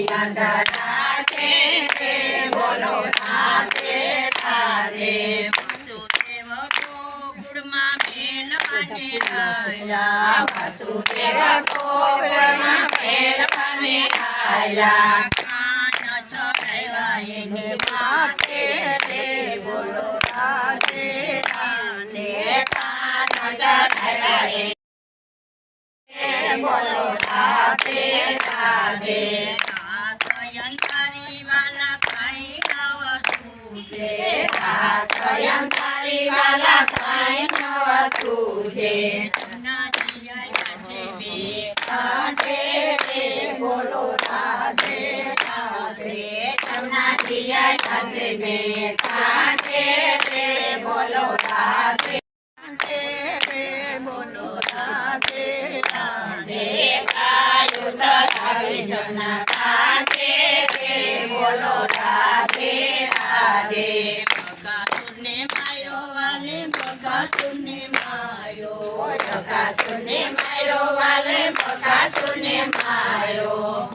અંધરા છે બોલો રાધે રાધે વાસુદેવ ગોકુળમાં મેલવાને આવ્યા વાસુદેવ ગોકુળમાં મેલવાને આવ્યા કાન ચડાવ્યા એને માથે રે બોલો રાધે રાધે કાન ચડાવ્યા બોલો રાધે રાધે અંધારી વાલા ખાઈ નવ સૂજે અંધારી વાલા ખાઈ નવ સૂજે કાંઠે રે બોલો રાધે રાધે જમના જીયા પાસે બે કાંઠે રે બોલો રાધે બોલો રાધે રાધે આયુ સદાવે જમના કાંઠે રે બોલો રાધે રાધે બગાસુરને માર્યો વાલે બગાસુરને માર્યો બકાસુરને માર્યો વાલે બકાસુરને માર્યો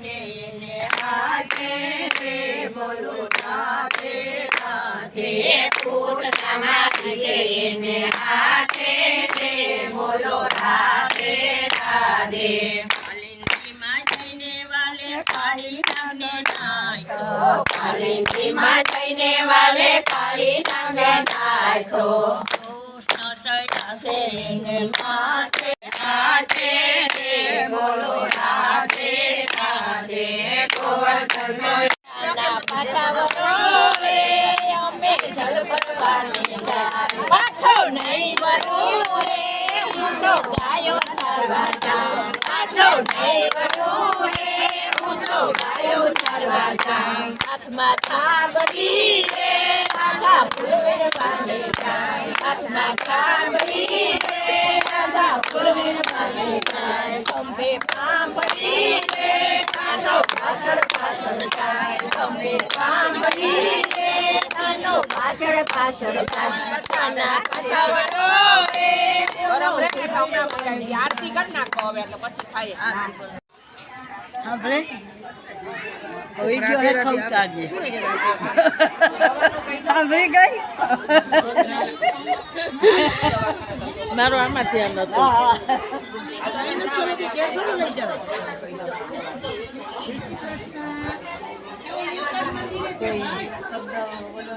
એને હાથે રે બોલો રાધે રાધે પૂતના મારી છે એને હાથે રે બોલો રાધે રાધે કાલિંદીમાં જઈને વાલે કાળી નાગને નાખ્યો કાલિંદીમાં જઈને વાલે કાળી નાગે નાખ્યો એને માથે હાથે રે બોલો રાધે રાધે ગોવર્ધનનો અમે જલ ભરવાની જાય પાછો નહીં વરું રે હું તો ગાયો ચારવા જાઉં પાછો નહીં વરું રે હું તો ગાયો ચારવા જાઉં હાથમાં થાબડી રે રાધા ફૂલવેર બાંધી જાય હાથમાં થાબડી રે રાધા ફૂલવેર બાંધી જાય ખંભે પાંપડી રે કાનો પાછળ પાછળ જાય ખંભે પાંપડી રે કાનો પાછળ પાછળ જાય કાના પાછળ રે બરાબર એટલે હમણાં મંગાવી આરતી કરી નાખો હવે એટલે પછી ખાઈએ આપણે વિડિયો હેઠળ ઉતારજે સાંભળી ગઈ મારો આમાં ધ્યાન નતું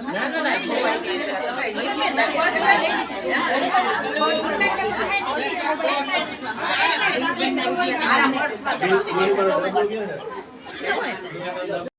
ના ના ના